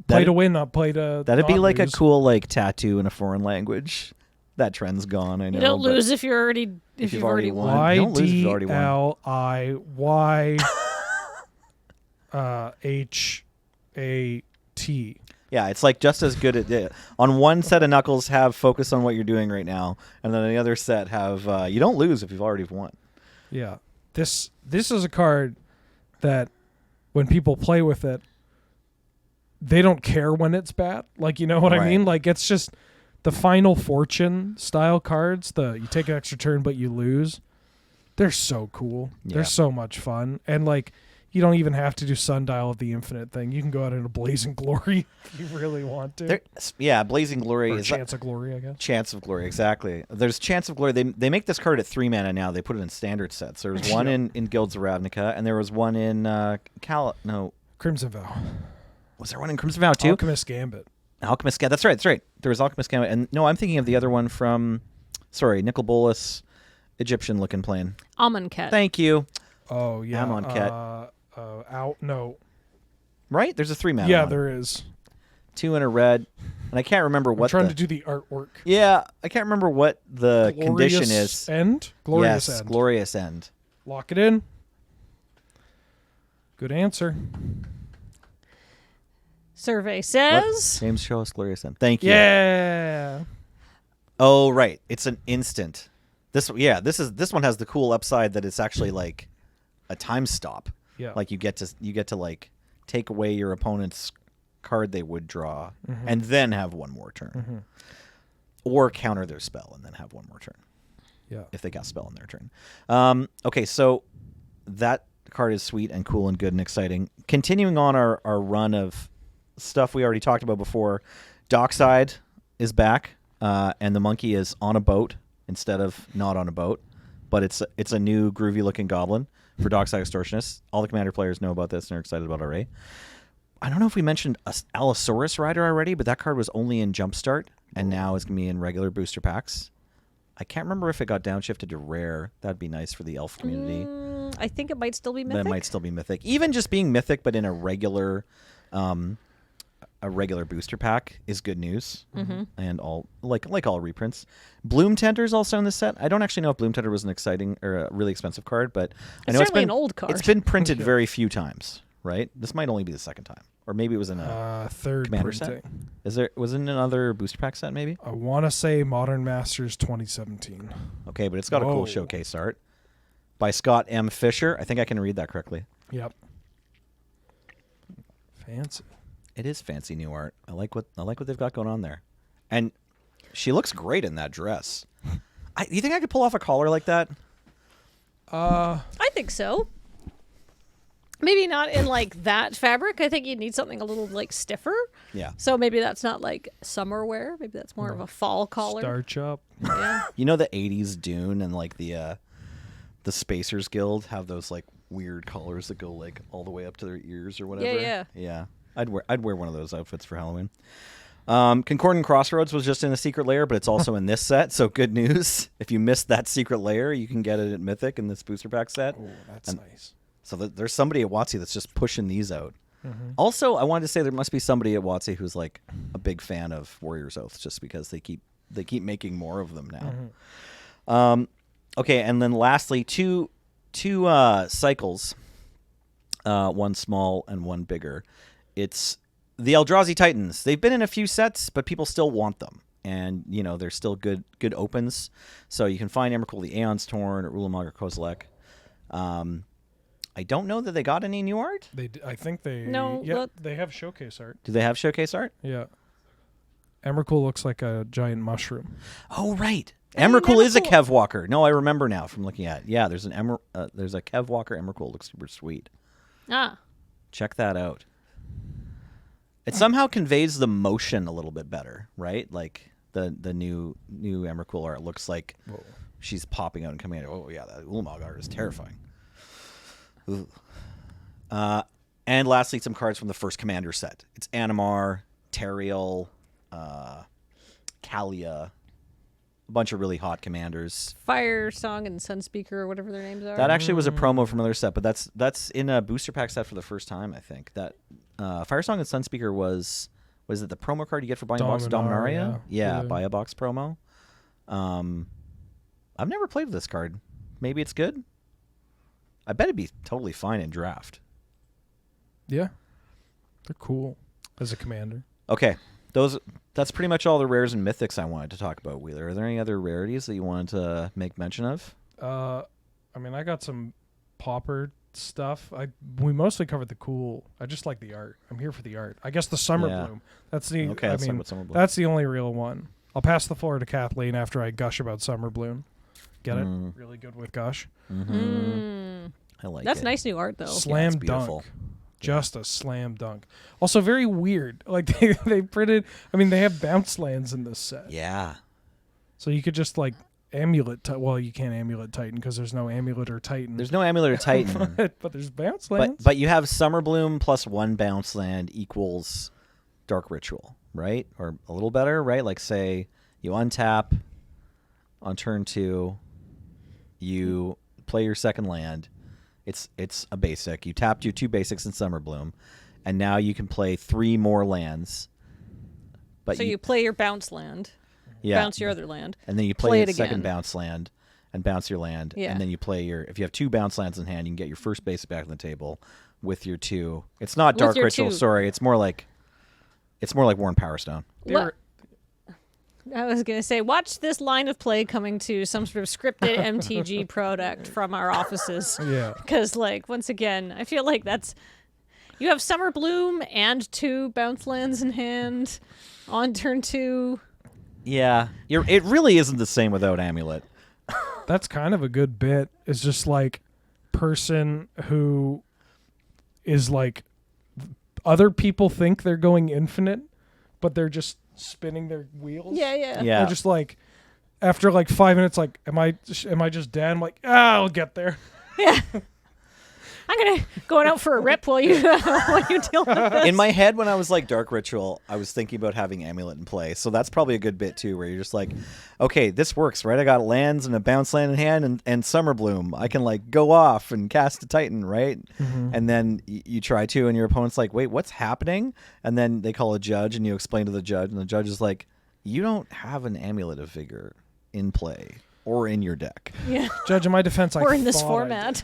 Speaker 3: Play to win, not play to.
Speaker 1: That'd be
Speaker 3: not
Speaker 1: like
Speaker 3: lose.
Speaker 1: a cool tattoo in a foreign language. That trend's gone, I know.
Speaker 2: You don't
Speaker 1: but
Speaker 2: lose if you're already if you've already won.
Speaker 1: won. Don't lose if you've already won.
Speaker 3: YDLIYHAT.
Speaker 1: Yeah, it's like just as good at on one set of knuckles have focus on what you're doing right now, and then the other set have you don't lose if you've already won.
Speaker 3: Yeah. This is a card that when people play with it, they don't care when it's bad. Like, you know what I
Speaker 1: Right.
Speaker 3: mean? Like, it's just the Final Fortune style cards. You take an extra turn, but you lose. They're so cool.
Speaker 1: Yeah.
Speaker 3: They're so much fun. And, like, you don't even have to do Sundial of the Infinite thing. You can go out in a Blazing Glory if you really want to.
Speaker 1: Yeah, Blazing Glory
Speaker 3: Or
Speaker 1: is
Speaker 3: Chance of Glory, I guess.
Speaker 1: Chance of Glory, exactly. There's Chance of Glory. They make this card at 3 mana now. They put it in standard sets. There was one in Guilds of Ravnica, and there was one in
Speaker 3: Crimson Vow.
Speaker 1: Was there one in Crimson Vow too?
Speaker 3: Alchemist Gambit.
Speaker 1: Alchemist Gambit. That's right. There was Alchemist Gambit, and no, I'm thinking of the other one from, Nicol Bolas, Egyptian-looking plane.
Speaker 2: Amonkhet.
Speaker 1: Thank you.
Speaker 3: Oh, yeah.
Speaker 1: Amonkhet.
Speaker 3: No.
Speaker 1: Right? There's a 3 mana.
Speaker 3: Yeah,
Speaker 1: one.
Speaker 3: there is.
Speaker 1: 2 in a red, and I can't remember what.
Speaker 3: I'm trying to do the artwork.
Speaker 1: Yeah, I can't remember what the condition is.
Speaker 3: End? Glorious
Speaker 1: yes,
Speaker 3: End.
Speaker 1: Glorious End.
Speaker 3: Lock it in. Good answer.
Speaker 2: Survey says.
Speaker 1: James, show us Glorious End. Thank you.
Speaker 3: Yeah.
Speaker 1: Oh, right. It's an instant. This one has the cool upside that it's actually like a time stop.
Speaker 3: Yeah.
Speaker 1: Like you get to like take away your opponent's card they would draw and then have one more turn. Or counter their spell and then have one more turn.
Speaker 3: Yeah.
Speaker 1: If they got spell in their turn. Okay, so that card is sweet and cool and good and exciting. Continuing on our run of stuff we already talked about before, Dockside is back, and the monkey is on a boat instead of not on a boat, but it's a new groovy looking goblin for Dockside Extortionists. All the Commander players know about this and are excited about it already. I don't know if we mentioned Allosaurus Rider already, but that card was only in Jumpstart and now is going to be in regular booster packs. I can't remember if it got downshifted to rare. That'd be nice for the elf community.
Speaker 2: I think it might still be mythic.
Speaker 1: That might still be mythic. Even just being mythic, but in a regular booster pack is good news. And all like all reprints. Bloom Tender's also in this set. I don't actually know if Bloom Tender was an exciting or a really expensive card, but I know it's
Speaker 2: certainly
Speaker 1: been
Speaker 2: an old card.
Speaker 1: It's been printed very few times, right? This might only be the second time, or maybe it was in a
Speaker 3: third
Speaker 1: Commander
Speaker 3: printing.
Speaker 1: set. Was it in another booster pack set? Maybe.
Speaker 3: I want to say Modern Masters 2017.
Speaker 1: Okay, but it's got a cool
Speaker 3: Whoa.
Speaker 1: showcase art by Scott M. Fisher. I think I can read that correctly.
Speaker 3: Yep. Fancy.
Speaker 1: It is fancy new art. I like what they've got going on there, and she looks great in that dress. You think I could pull off a collar like that?
Speaker 2: I think so. Maybe not in like that fabric. I think you'd need something a little like stiffer.
Speaker 1: Yeah.
Speaker 2: So maybe that's not like summer wear. Maybe that's more of a fall collar.
Speaker 3: Starch up.
Speaker 2: Yeah.
Speaker 1: You know the '80s Dune and like the Spacers Guild have those like weird collars that go like all the way up to their ears or whatever.
Speaker 2: Yeah.
Speaker 1: I'd wear one of those outfits for Halloween. Concordant Crossroads was just in the secret layer, but it's also in this set. So good news. If you missed that secret layer, you can get it at Mythic in this booster pack set.
Speaker 3: Oh, that's nice.
Speaker 1: So there's somebody at WotC that's just pushing these out. Also, I wanted to say there must be somebody at WotC who's like a big fan of Warriors Oath, just because they keep making more of them now. Okay, and then lastly, two cycles, one small and one bigger. It's the Eldrazi Titans. They've been in a few sets, but people still want them, and they're still good opens. So you can find Emrakul the Aeon's Torn or Ulamog or Kozilek. I don't know that they got any new art.
Speaker 3: I think they.
Speaker 2: No,
Speaker 3: Yeah,
Speaker 2: look.
Speaker 3: they have showcase art.
Speaker 1: Do they have showcase art?
Speaker 3: Yeah. Emrakul looks like a giant mushroom.
Speaker 1: Oh, right.
Speaker 2: I mean,
Speaker 1: Emrakul is a
Speaker 2: Emrakul-
Speaker 1: Kev Walker. No, I remember now from looking at it. Yeah, there's there's a Kev Walker Emrakul. Looks super sweet.
Speaker 2: Ah.
Speaker 1: Check that out. It somehow conveys the motion a little bit better, right? Like the new Emrakul art looks like she's popping out and coming out. Oh yeah, that Ulamog art is terrifying. Ooh. And lastly, some cards from the first Commander set. It's Animar, Teriel, Kalia, a bunch of really hot commanders.
Speaker 2: Fire Song and Sunspeaker or whatever their names are.
Speaker 1: That actually was a promo from another set, but that's in a booster pack set for the first time, I think. That Fire Song and Sunspeaker was it the promo card you get for buying a box of Dominaria? Yeah, buy a box promo. I've never played with this card. Maybe it's good. I bet it'd be totally fine in draft.
Speaker 3: Yeah. They're cool as a commander.
Speaker 1: Okay. That's pretty much all the rares and mythics I wanted to talk about, Wheeler. Are there any other rarities that you wanted to make mention of?
Speaker 3: I mean, I got some Pauper stuff. We mostly covered the cool. I just like the art. I'm here for the art. I guess the Summer
Speaker 1: Yeah.
Speaker 3: Bloom. That's the.
Speaker 1: Okay,
Speaker 3: I
Speaker 1: let's talk
Speaker 3: mean,
Speaker 1: about Summer Bloom.
Speaker 3: that's the only real one. I'll pass the floor to Kathleen after I gush about Summer Bloom. Get it? Really good with gush.
Speaker 1: I like
Speaker 2: That's
Speaker 1: it.
Speaker 2: nice new art, though.
Speaker 3: Slam
Speaker 1: it's beautiful.
Speaker 3: dunk. Just a slam dunk. Also very weird. Like they printed. I mean, they have bounce lands in this set.
Speaker 1: Yeah.
Speaker 3: So you could just like amulet. Well, you can't amulet Titan because there's no amulet or Titan.
Speaker 1: There's no Amulet or Titan.
Speaker 3: but there's bounce lands.
Speaker 1: but you have Summer Bloom plus 1 bounce land equals Dark Ritual, right? Or a little better, right? Like say you untap on turn 2, you play your second land. It's a basic. You tapped your 2 basics in Summer Bloom, and now you can play 3 more lands. But
Speaker 2: So you play your bounce land, bounce your other land,
Speaker 1: and then you
Speaker 2: play
Speaker 1: play
Speaker 2: it
Speaker 1: your second
Speaker 2: again.
Speaker 1: bounce land and bounce your land,
Speaker 2: Yeah.
Speaker 1: and then you play your. If you have 2 bounce lands in hand, you can get your first basic back on the table with your 2. It's not
Speaker 2: With
Speaker 1: Dark
Speaker 2: your
Speaker 1: Ritual.
Speaker 2: 2.
Speaker 1: Sorry, it's more like Worn Power Stone.
Speaker 3: They
Speaker 2: What?
Speaker 3: were-
Speaker 2: I was going to say, watch this line of play coming to some sort of scripted MTG product from our offices.
Speaker 3: yeah.
Speaker 2: Because, like, once again, I feel like that's... You have Summer Bloom and 2 bounce lands in hand on turn 2.
Speaker 1: Yeah, it really isn't the same without Amulet.
Speaker 3: That's kind of a good bit. It's just like person who is like other people think they're going infinite, but they're just spinning their wheels.
Speaker 2: Yeah, yeah.
Speaker 1: Yeah,
Speaker 3: They're just like after like 5 minutes, like, am I just dead? I'm like, I'll get there.
Speaker 2: I'm going out for a rip while you deal with this.
Speaker 1: in my head when I was like Dark Ritual, I was thinking about having Amulet in play. So that's probably a good bit too, where you're just like, okay, this works, right? I got lands and a bounce land in hand and Summer Bloom. I can like go off and cast a Titan, right? And then you try to, and your opponent's like, wait, what's happening? And then they call a judge, and you explain to the judge, and the judge is like, you don't have an Amulet of Vigor in play or in your deck.
Speaker 2: Yeah.
Speaker 3: Judge, in my defense,
Speaker 2: Or
Speaker 3: I
Speaker 2: in this
Speaker 3: thought I
Speaker 2: format.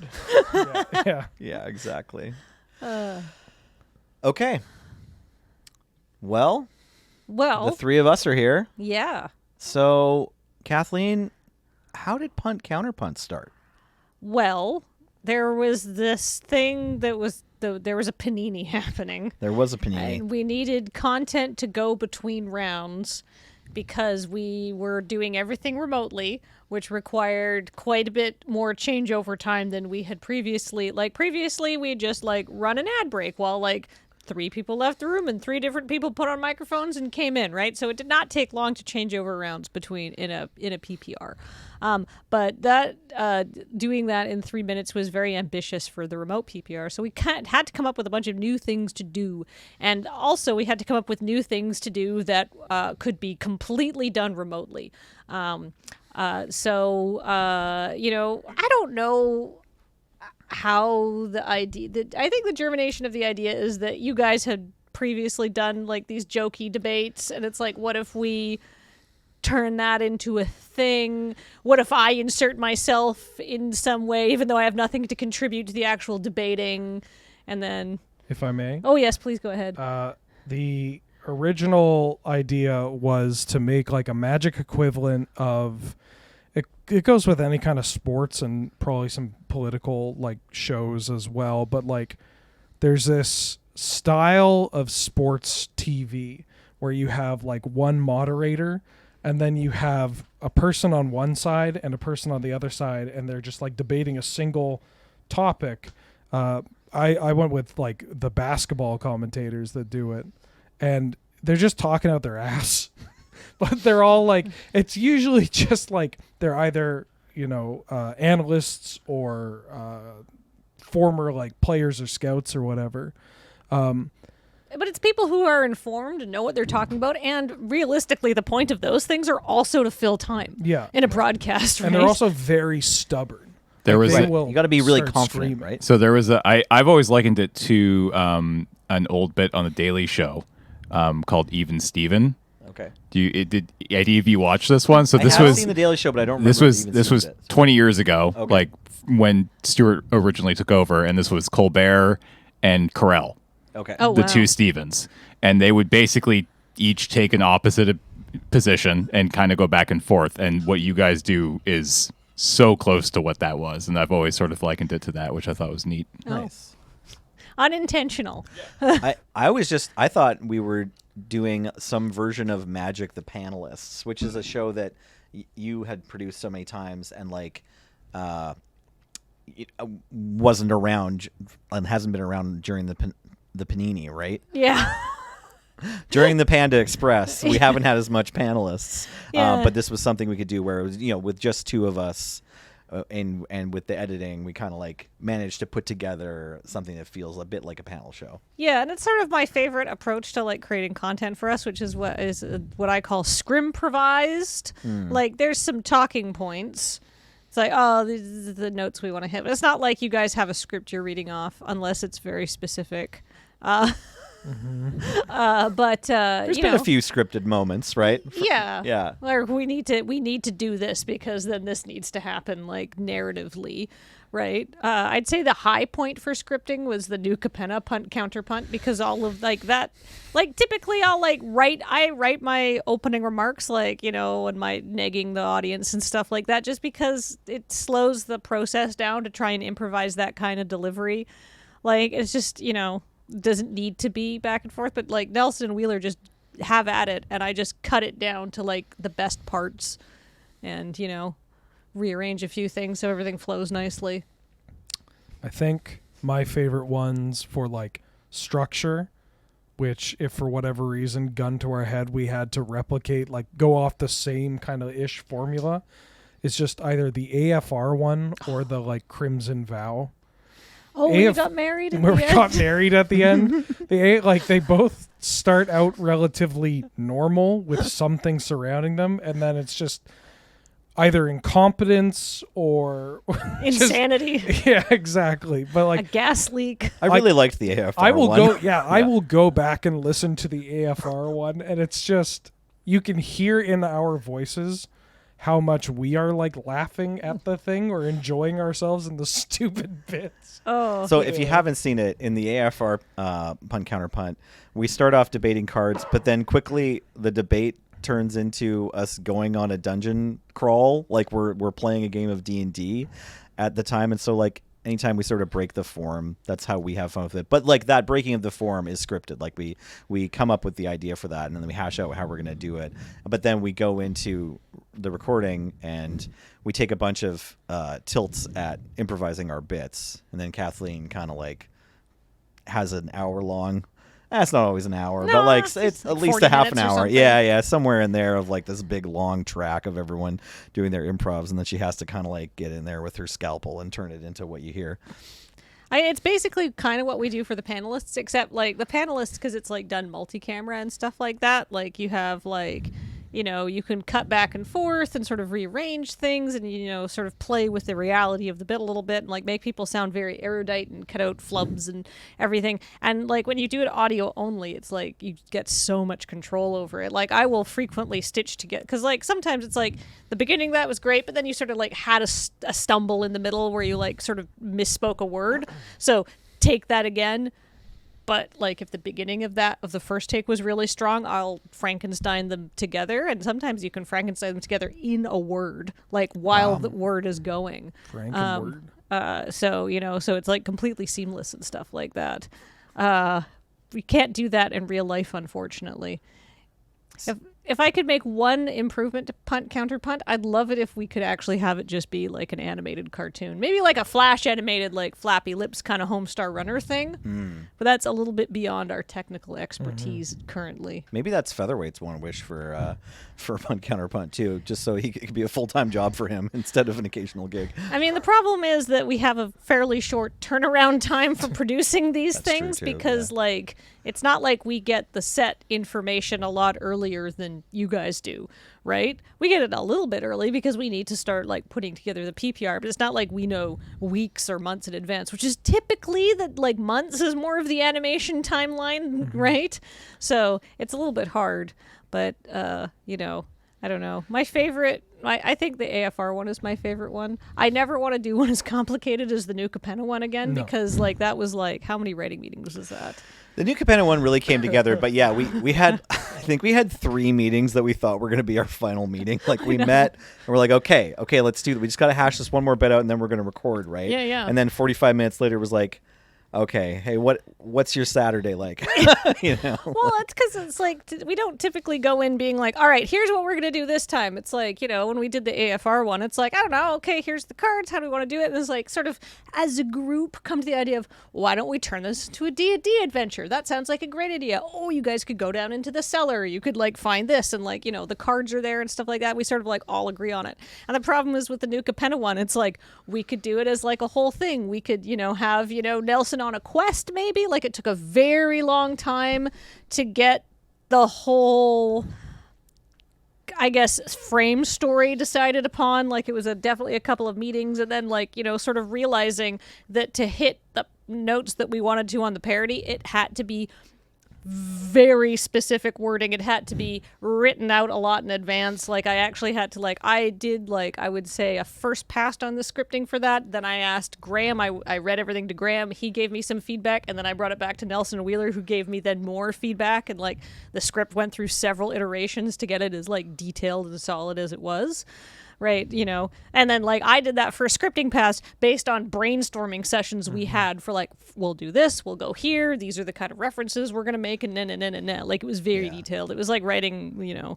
Speaker 3: did. Yeah.
Speaker 1: Yeah, exactly. Okay. Well,
Speaker 2: Well,
Speaker 1: the 3 of us are here.
Speaker 2: yeah.
Speaker 1: So, Kathleen, how did Punt Counterpunt start?
Speaker 2: Well, there was this thing that was... There was a panini happening.
Speaker 1: There was a panini.
Speaker 2: And we needed content to go between rounds because we were doing everything remotely, which required quite a bit more changeover time than we had previously. Like previously, we just like run an ad break while like 3 people left the room and 3 different people put on microphones and came in, right? So it did not take long to change over rounds between in a PPR. But that doing that in 3 minutes was very ambitious for the remote PPR. So we had to come up with a bunch of new things to do. And also we had to come up with new things to do that could be completely done remotely. You know, I don't know how the idea... I think the germination of the idea is that you guys had previously done like these jokey debates, and it's like, what if we turn that into a thing? What if I insert myself in some way, even though I have nothing to contribute to the actual debating? And then,
Speaker 3: If I may.
Speaker 2: oh yes, please go ahead.
Speaker 3: The original idea was to make like a Magic equivalent of it goes with any kind of sports and probably some political like shows as well, but like there's this style of sports TV where you have like one moderator and then you have a person on one side and a person on the other side, and they're just like debating a single topic. I went with like the basketball commentators that do it, and they're just talking out their ass. But they're all like, it's usually just like they're either, you know, analysts or former like players or scouts or whatever.
Speaker 2: But it's people who are informed and know what they're talking about, and realistically, the point of those things are also to fill time.
Speaker 3: Yeah.
Speaker 2: In a broadcast, right?
Speaker 3: And they're also very stubborn.
Speaker 4: There was
Speaker 3: They
Speaker 4: a-
Speaker 3: will
Speaker 1: You got to be really
Speaker 3: start
Speaker 1: confident,
Speaker 3: screaming.
Speaker 1: right?
Speaker 4: So there was I've always likened it to an old bit on the Daily Show called Even Steven.
Speaker 1: Okay.
Speaker 4: Did any of you watch this one? So
Speaker 1: I
Speaker 4: this
Speaker 1: have
Speaker 4: was
Speaker 1: seen the Daily Show, but I don't remember.
Speaker 4: this was
Speaker 1: even
Speaker 4: this
Speaker 1: seeing
Speaker 4: was
Speaker 1: it.
Speaker 4: 20 years ago,
Speaker 1: Okay.
Speaker 4: like when Stewart originally took over, and this was Colbert and Carell,
Speaker 1: Okay.
Speaker 2: Oh,
Speaker 4: the
Speaker 2: wow.
Speaker 4: two Stevens, and they would basically each take an opposite position and kind of go back and forth. And what you guys do is so close to what that was, and I've always sort of likened it to that, which I thought was neat.
Speaker 1: Nice.
Speaker 2: Unintentional.
Speaker 1: I thought we were doing some version of Magic the Panelists, which is a show that you had produced so many times and wasn't around and hasn't been around during the Panini, right?
Speaker 2: Yeah.
Speaker 1: During the Panda Express, we haven't had as much panelists,
Speaker 2: Yeah.
Speaker 1: but this was something we could do where it was, with just two of us, and with the editing, we kind of managed to put together something that feels a bit like a panel show.
Speaker 2: Yeah, and it's sort of my favorite approach to creating content for us, which is what I call scrimprovised. There's some talking points. It's these are the notes we want to hit. But it's not like you guys have a script you're reading off unless it's very specific. But
Speaker 1: There's been a few scripted moments, right?
Speaker 2: Yeah.
Speaker 1: Yeah.
Speaker 2: Or we need to do this because then this needs to happen narratively, right? I'd say the high point for scripting was the new Capenna punt counterpunt because all of that, typically I'll write my opening remarks and my negging the audience and stuff like that just because it slows the process down to try and improvise that kind of delivery. It's just, doesn't need to be back and forth, but Nelson and Wheeler just have at it, and I just cut it down to the best parts and rearrange a few things so everything flows nicely.
Speaker 3: I think my favorite ones for structure, which if for whatever reason, gun to our head, we had to replicate, go off the same kind of ish formula, is just either the AFR one or the Crimson Vow.
Speaker 2: Oh, we got married at the end?
Speaker 3: We got married at the end. They both start out relatively normal with something surrounding them, and then it's just either incompetence or
Speaker 2: insanity.
Speaker 3: Yeah, exactly. But
Speaker 2: a gas leak.
Speaker 1: I really liked the AFR
Speaker 3: I will
Speaker 1: one.
Speaker 3: go. Yeah, I will go back and listen to the AFR one, and it's just you can hear in our voices how much we are laughing at the thing or enjoying ourselves in the stupid bits.
Speaker 2: Oh.
Speaker 1: So if you haven't seen it, in the AFR punt counterpunt, we start off debating cards, but then quickly the debate turns into us going on a dungeon crawl, we're playing a game of D&D at the time, and so anytime we sort of break the form, that's how we have fun with it. But that breaking of the form is scripted. We come up with the idea for that, and then we hash out how we're going to do it. But then we go into the recording and we take a bunch of tilts at improvising our bits, and then Kathleen kind of has an hour long. That's not always an hour,
Speaker 2: No,
Speaker 1: but it's at least a half an
Speaker 2: minutes or
Speaker 1: hour.
Speaker 2: something.
Speaker 1: Yeah, somewhere in there of this big long track of everyone doing their improvs, and then she has to kind of get in there with her scalpel and turn it into what you hear.
Speaker 2: It's basically kind of what we do for the panelists, except the panelists, because it's done multi-camera and stuff like that. You have you can cut back and forth and sort of rearrange things and sort of play with the reality of the bit a little bit and make people sound very erudite and cut out flubs and everything. And when you do it audio only, it's you get so much control over it. I will frequently stitch together because sometimes it's the beginning of that was great, but then you sort of had a stumble in the middle where you sort of misspoke a word. So take that again. But if the beginning of the first take was really strong, I'll Frankenstein them together, and sometimes you can Frankenstein them together in a word, while the word is going.
Speaker 3: Frankenword.
Speaker 2: So it's completely seamless and stuff like that. We can't do that in real life, unfortunately. If I could make one improvement to punt counterpunt, I'd love it if we could actually have it just be an animated cartoon. Maybe a Flash animated flappy lips kind of Homestar Runner thing. But that's a little bit beyond our technical expertise currently.
Speaker 1: Maybe that's Featherweight's one wish for punt counterpunt too, just so it could be a full-time job for him instead of an occasional gig.
Speaker 2: I mean, the problem is that we have a fairly short turnaround time for producing these
Speaker 1: That's true,
Speaker 2: things
Speaker 1: too,
Speaker 2: because it's not like we get the set information a lot earlier than you guys do, right? We get it a little bit early because we need to start putting together the PPR, but it's not like we know weeks or months in advance, which is typically that months is more of the animation timeline, right? So it's a little bit hard, but I don't know. My favorite, I think the AFR one is my favorite one. I never want to do one as complicated as the new Capenna one again because that was how many writing meetings was that?
Speaker 1: The new Capenna one really came together, but yeah, we had, I think we had 3 meetings that we thought were going to be our final meeting. Like we met and we're like, okay, let's do it. We just got to hash this one more bit out and then we're going to record, right?
Speaker 2: Yeah.
Speaker 1: And then 45 minutes later was like, okay, hey, what's your Saturday like? You know?
Speaker 2: Well, it's because it's like we don't typically go in being like, all right, here's what we're going to do this time. It's like, when we did the AFR one, it's like, I don't know, okay, here's the cards. How do we want to do it? And it's like sort of as a group come to the idea of, why don't we turn this into a D&D adventure? That sounds like a great idea. Oh, you guys could go down into the cellar. You could like find this and like, the cards are there and stuff like that. We sort of like all agree on it. And the problem is with the New Capenna one, it's like we could do it as like a whole thing. We could, have, Nelson on a quest maybe. Like it took a very long time to get the whole, I guess, frame story decided upon. Like it was definitely a couple of meetings, and then like sort of realizing that to hit the notes that we wanted to on the parody, it had to be very specific wording. It had to be written out a lot in advance. Like I actually had to I did I would say a first pass on the scripting for that. Then I asked Graham. I read everything to Graham. He gave me some feedback, and then I brought it back to Nelson Wheeler, who gave me then more feedback. And the script went through several iterations to get it as detailed and solid as it was. Right, and then I did that for a scripting pass based on brainstorming sessions we had for we'll do this, we'll go here, these are the kind of references we're gonna make, and then. It was very detailed. It was like writing,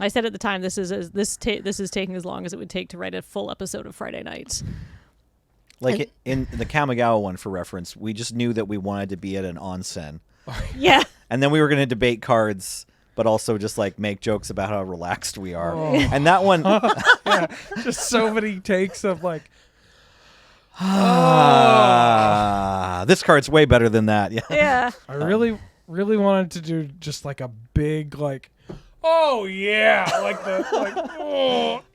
Speaker 2: I said at the time, this is taking as long as it would take to write a full episode of Friday Nights.
Speaker 1: In the Kamigawa one, for reference, we just knew that we wanted to be at an onsen.
Speaker 2: Yeah.
Speaker 1: And then we were going to debate cards, but also just make jokes about how relaxed we are. Oh. And that one,
Speaker 3: just so many takes of
Speaker 1: this card's way better than that.
Speaker 2: Yeah.
Speaker 3: I really wanted to do just a big oh yeah,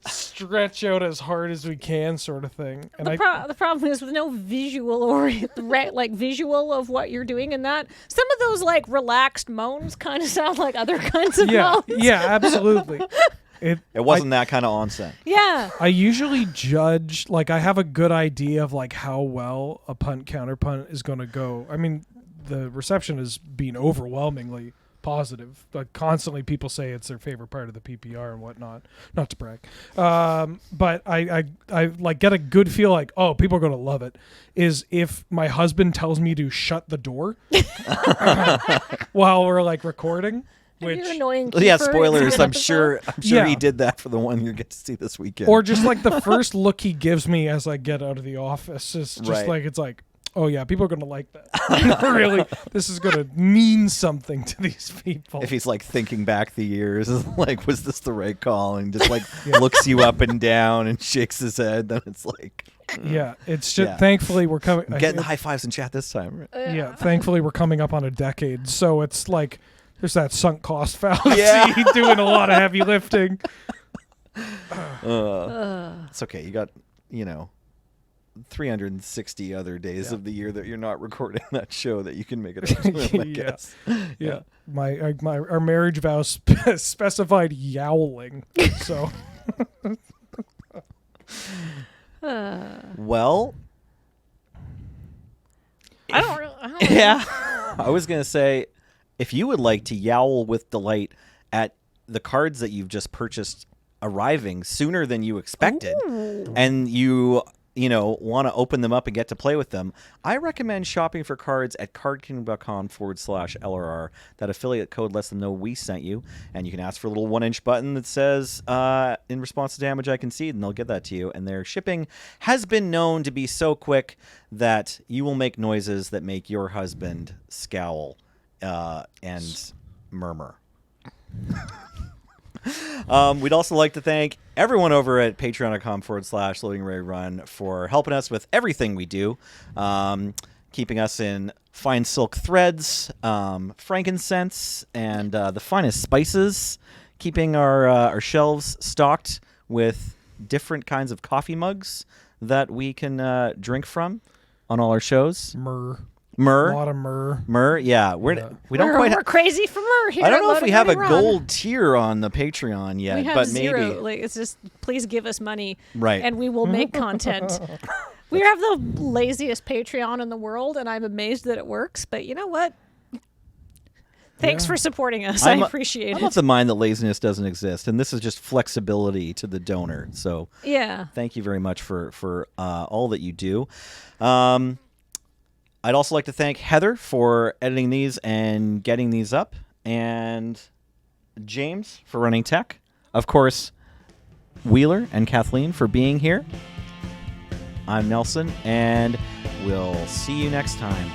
Speaker 3: stretch out as hard as we can sort of thing. And
Speaker 2: the problem is with no visual or visual of what you're doing in that. Some of those relaxed moans kind of sound like other kinds of moans.
Speaker 3: Yeah, absolutely.
Speaker 1: It wasn't that kind of onsen.
Speaker 2: Yeah.
Speaker 3: I usually judge I have a good idea of how well a punt counterpunt is going to go. I mean, the reception has been overwhelmingly positive. Constantly people say it's their favorite part of the PPR and whatnot. Not to brag. But I get a good feel oh, people are going to love it, is if my husband tells me to shut the door while we're recording. Which,
Speaker 2: annoying
Speaker 1: spoilers. I'm sure he did that for the one you get to see this weekend.
Speaker 3: Or just the first look he gives me as I get out of the office is just it's oh yeah, people are going to like that. Really, this is going to mean something to these people.
Speaker 1: If he's thinking back the years, was this the right call? And just looks you up and down and shakes his head, then it's
Speaker 3: yeah, it's just thankfully we're coming.
Speaker 1: Getting the high fives in chat this time. Right?
Speaker 3: Yeah, thankfully we're coming up on a decade, so it's there's that sunk cost fallacy doing a lot of heavy lifting.
Speaker 1: It's okay. You got 360 other days of the year that you're not recording that show that you can make it up, I guess.
Speaker 3: Yeah. Our marriage vow specified yowling. So
Speaker 1: well,
Speaker 2: I don't
Speaker 1: yeah. I was going to say, if you would like to yowl with delight at the cards that you've just purchased arriving sooner than you expected, and you want to open them up and get to play with them, I recommend shopping for cards at cardkingdom.com/LRR. That affiliate code lets them know we sent you, and you can ask for a little 1-inch button that says, in response to damage I concede, and they'll get that to you. And their shipping has been known to be so quick that you will make noises that make your husband scowl and murmur. We'd also like to thank everyone over at patreon.com/loadingrarerun for helping us with everything we do, keeping us in fine silk threads, frankincense, and the finest spices, keeping our shelves stocked with different kinds of coffee mugs that we can drink from on all our shows.
Speaker 3: Myrrh.
Speaker 1: A
Speaker 3: lot of myrrh.
Speaker 1: Yeah. We don't quite.
Speaker 2: We're crazy for myrrh here.
Speaker 1: I don't know if we have a
Speaker 2: Run.
Speaker 1: gold tier on the Patreon yet,
Speaker 2: We have
Speaker 1: but
Speaker 2: zero.
Speaker 1: maybe.
Speaker 2: It's just please give us money,
Speaker 1: Right.
Speaker 2: and we will make content. We have the laziest Patreon in the world, and I'm amazed that it works. But you know what? Thanks
Speaker 3: Yeah.
Speaker 2: for supporting us. I appreciate
Speaker 1: I'm
Speaker 2: it.
Speaker 1: of the mind that laziness doesn't exist, and this is just flexibility to the donor. So
Speaker 2: Yeah.
Speaker 1: thank you very much for all that you do. I'd also like to thank Heather for editing these and getting these up, and James for running tech. Of course, Wheeler and Kathleen for being here. I'm Nelson, and we'll see you next time.